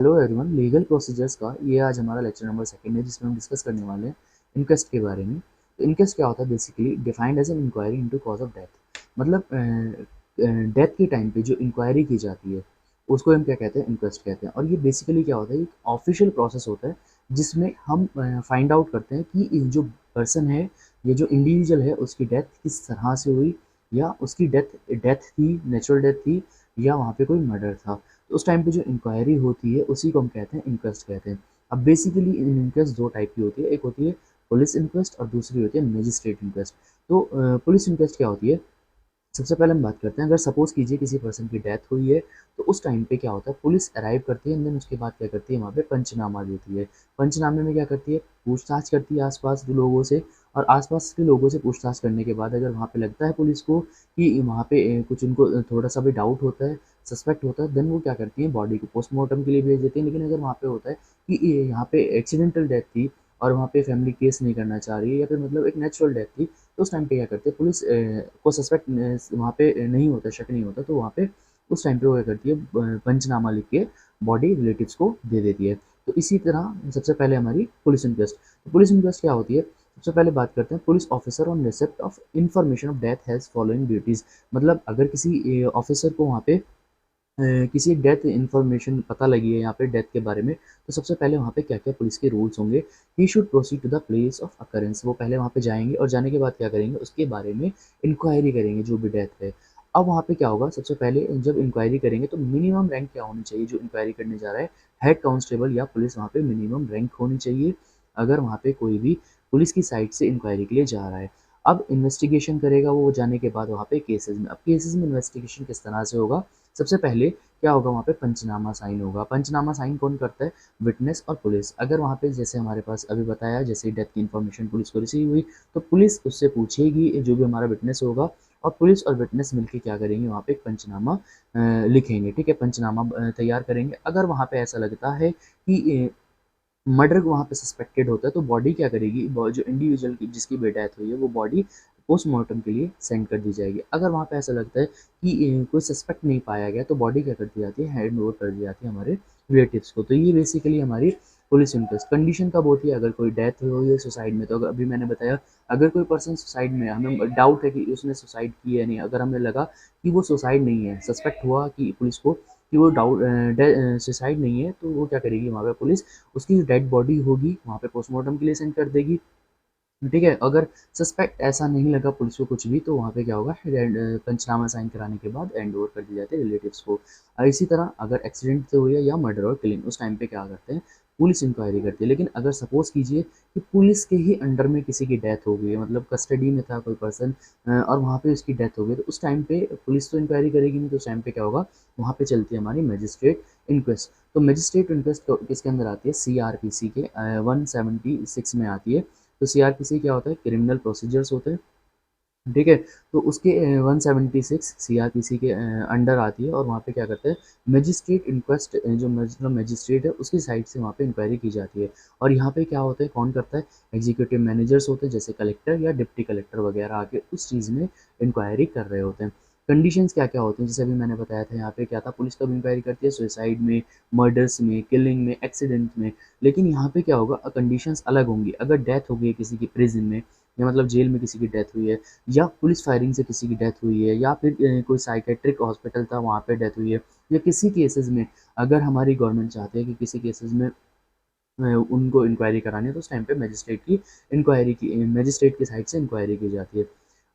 Hello everyone, legal procedures का ये आज हमारा लेक्चर नंबर सेकंड है जिसमें हम डिस्कस करने वाले हैं इनक्वेस्ट के बारे में। तो इनक्वेस्ट क्या होता है? Basically defined as an inquiry into cause of death. मतलब डेथ के टाइम पे जो इंक्वायरी की जाती है उसको हम क्या कहते हैं? इनक्वेस्ट कहते हैं। और ये बेसिकली क्या होता है? एक ऑफिशियल प्रोसेस होता है जिसमें हम फाइंड आउट करते हैं कि ये जो पर्सन है, ये जो इंडिविजुअल है, उसकी डेथ किस तरह से हुई, या उसकी डेथ डेथ थी, नेचुरल डेथ थी, या वहाँ पे कोई मर्डर था। तो उस टाइम पे जो इंक्वायरी होती है उसी को हम कहते हैं इंक्वेस्ट कहते हैं। अब बेसिकली इंक्वेस्ट दो टाइप की होती है, एक होती है पुलिस इंक्वेस्ट और दूसरी होती है मैजिस्ट्रेट इंक्वेस्ट। तो पुलिस इंक्वेस्ट क्या होती है? सबसे पहले हम बात करते हैं, अगर सपोज कीजिए किसी पर्सन की डेथ हुई है तो उस टाइम पे क्या होता है, पुलिस अराइव करती है एंड देन उसके बाद क्या करती है, वहाँ पे पंचनामा देती है। पंचनामे में क्या करती है? पूछताछ करती है आसपास के लोगों से, और आसपास के लोगों से पूछताछ करने के बाद अगर वहाँ पे लगता है पुलिस को कि वहाँ पे कुछ उनको थोड़ा सा भी डाउट होता है, सस्पेक्ट होता है, देन वो क्या करती है, बॉडी को पोस्टमार्टम के लिए भेज देती है। लेकिन अगर वहाँ पे होता है कि यहाँ पे एक्सीडेंटल डेथ थी और वहाँ पे फैमिली केस नहीं करना चाह रही है, या फिर मतलब एक नेचुरल डेथ थी, तो उस टाइम पे क्या करते हैं, पुलिस को सस्पेक्ट वहाँ पे नहीं होता, शक नहीं होता, तो वहाँ पे उस टाइम पे वो क्या करती है, पंचनामा लिख के बॉडी रिलेटिव्स को दे देती है। तो इसी तरह सबसे पहले हमारी पुलिस इंक्वेस्ट। तो पुलिस इंक्वेस्ट क्या होती है? सबसे पहले बात करते हैं, police officer on receipt of information of death has following duties. मतलब अगर किसी ऑफिसर को वहाँ पे किसी डेथ इन्फॉर्मेशन पता लगी है यहाँ पे डेथ के बारे में, तो सबसे पहले वहाँ पे क्या-क्या पुलिस के रूल्स होंगे। He should proceed to the place of occurrence. वो पहले वहाँ पे जाएँगे और जाने के बाद क्या करेंगे, उसके बारे में इंक्वायरी करेंगे जो भी डेथ है। अब वहाँ पे क्या होगा, सबसे पहले जब इंक्वायरी करेंगे तो मिनिमम रैंक क्या होनी चाहिए जो इंक्वायरी करने जा रहा है? हेड कांस्टेबल या पुलिस वहाँ पे मिनिमम रैंक होनी चाहिए, अगर वहाँ पे कोई भी पुलिस की साइड से इंक्वायरी के लिए जा रहा है। अब इन्वेस्टिगेशन करेगा वो जाने के बाद वहाँ पे केसेज़ में। अब केसेज़ में इन्वेस्टिगेशन किस तरह से होगा? सबसे पहले क्या होगा, वहाँ पे पंचनामा साइन होगा। पंचनामा साइन कौन करता है? विटनेस और पुलिस। अगर वहाँ पे जैसे हमारे पास अभी बताया, जैसे डेथ की इन्फॉर्मेशन पुलिस को रिसीव हुई, तो पुलिस उससे पूछेगी जो भी हमारा विटनेस होगा, और पुलिस और विटनेस मिलके क्या करेंगे, वहाँ पे एक पंचनामा लिखेंगे। ठीक है, पंचनामा तैयार करेंगे। अगर वहाँ पे ऐसा लगता है कि मर्डर वहाँ पे सस्पेक्टेड होता है, तो बॉडी क्या करेगी, जो इंडिविजुअल की जिसकी भी डेथ हुई है वो बॉडी पोस्टमार्टम के लिए सेंड कर दी जाएगी। अगर वहाँ पे ऐसा लगता है कि कोई सस्पेक्ट नहीं पाया गया, तो बॉडी क्या कर दी जाती है, हैंड ओवर कर दी जाती है हमारे रिलेटिव्स को। तो ये बेसिकली हमारी पुलिस इंक्वेस्ट। कंडीशन कब होती है? अगर कोई डेथ हुई है सुसाइड में, तो अभी मैंने बताया, अगर कोई पर्सन सुसाइड में है, हमें डाउट है कि उसने सुसाइड की है नहीं, अगर हमें लगा कि वो सुसाइड नहीं है, सस्पेक्ट हुआ कि पुलिस को कि वो सुसाइड नहीं है, तो वो क्या करेगी, वहाँ पे पुलिस उसकी जो डेड बॉडी होगी वहाँ पे पोस्टमार्टम के लिए सेंड कर देगी। ठीक है, अगर सस्पेक्ट ऐसा नहीं लगा पुलिस को कुछ भी, तो वहाँ पे क्या होगा, पंचनामा साइन कराने के बाद हैंड ओवर कर दिए जाते हैं रिलेटिव्स को। इसी तरह अगर एक्सीडेंट से हुई है या मर्डर और किलिंग, उस टाइम पे क्या करते हैं, पुलिस इंक्वायरी करती है। लेकिन अगर सपोज कीजिए कि पुलिस के ही अंडर में किसी की डेथ हो गई है, मतलब कस्टडी में था कोई पर्सन और वहाँ पे उसकी डेथ हो गई, तो उस टाइम पे पुलिस तो इंक्वायरी करेगी नहीं, तो उस टाइम पे क्या होगा, वहाँ पे चलती है हमारी मजिस्ट्रेट इंक्वेस्ट। तो मजिस्ट्रेट इंक्वेस्ट किसके अंदर आती है? सीआरपीसी के 176 में आती है। तो सीआरपीसी क्या होता है? क्रिमिनल प्रोसीजर्स होते हैं। ठीक है, तो उसके 176 सीआरपीसी के अंडर आती है, और वहाँ पे क्या करते हैं, मजिस्ट्रेट इंक्वेस्ट, जो मतलब मजिस्ट्रेट है उसकी साइड से वहाँ पे इंक्वायरी की जाती है। और यहाँ पे क्या होता है, कौन करता है? एग्जीक्यूटिव मैनेजर्स होते हैं, जैसे कलेक्टर या डिप्टी कलेक्टर वगैरह आके उस चीज़ में इंक्वायरी कर रहे होते हैं। कंडीशंस क्या क्या होते हैं, जैसे अभी मैंने बताया था, यहाँ पे क्या था, पुलिस कब इंक्वायरी करती है? सुसाइड में, मर्डर्स में, किलिंग में, एक्सीडेंट में। लेकिन यहाँ पे क्या होगा, कंडीशंस अलग होंगी। अगर डेथ हो गई है किसी की प्रिजन में, या मतलब जेल में किसी की डेथ हुई है, या पुलिस फायरिंग से किसी की डेथ हुई है, या फिर कोई साइकेट्रिक हॉस्पिटल था वहाँ पे डेथ हुई है, या किसी केसेस में अगर हमारी गवर्नमेंट चाहती है कि किसी केसेस में उनको इंक्वायरी करानी है, तो उस टाइम पे मजिस्ट्रेट की साइड से इंक्वायरी की जाती है।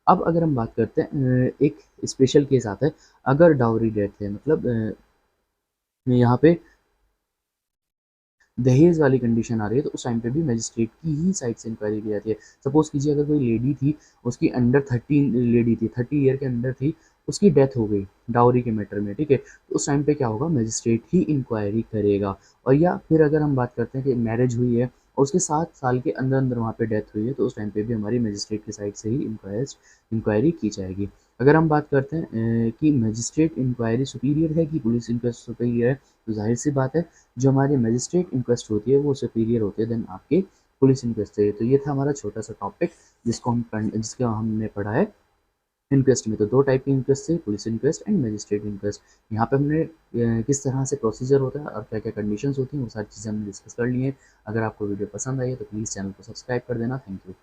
अब अगर हम बात करते हैं, एक स्पेशल केस आता है, अगर डाउरी डेथ है, मतलब यहाँ पे दहेज वाली कंडीशन आ रही है, तो उस टाइम पे भी मजिस्ट्रेट की ही साइड से इंक्वायरी की जाती है। सपोज कीजिए अगर कोई लेडी थी, उसकी अंडर 30 लेडी थी, 30 ईयर के अंडर थी, उसकी डेथ हो गई डाउरी के मैटर में। ठीक है, तो उस टाइम पे क्या होगा, मजिस्ट्रेट ही इंक्वायरी करेगा। और या फिर अगर हम बात करते हैं कि मैरिज हुई है और उसके 7 साल के अंदर अंदर वहाँ पे डेथ हुई है, तो उस टाइम पे भी हमारी मजिस्ट्रेट की साइड से ही इंक्वायरी की जाएगी। अगर हम बात करते हैं कि मजिस्ट्रेट इंक्वायरी सुपीरियर है कि पुलिस इंक्वेस्ट सुपीरियर है, तो जाहिर सी बात है, जो हमारी मजिस्ट्रेट इंक्वेस्ट होती है वो सुपीरियर होती है देन आपके पुलिस इंक्वेस्ट से। तो ये था हमारा छोटा सा टॉपिक जिसको हमने पढ़ा है। इंक्वेस्ट में तो दो टाइप के इंक्वेस्ट थे, police inquest and magistrate inquest. यहाँ पे हमने किस तरह से प्रोसीजर होता है और क्या क्या कंडीशंस होती हैं वो सारी चीज़ें हमने डिस्कस कर ली हैं। अगर आपको वीडियो पसंद आई है तो प्लीज़ चैनल को सब्सक्राइब कर देना। Thank you.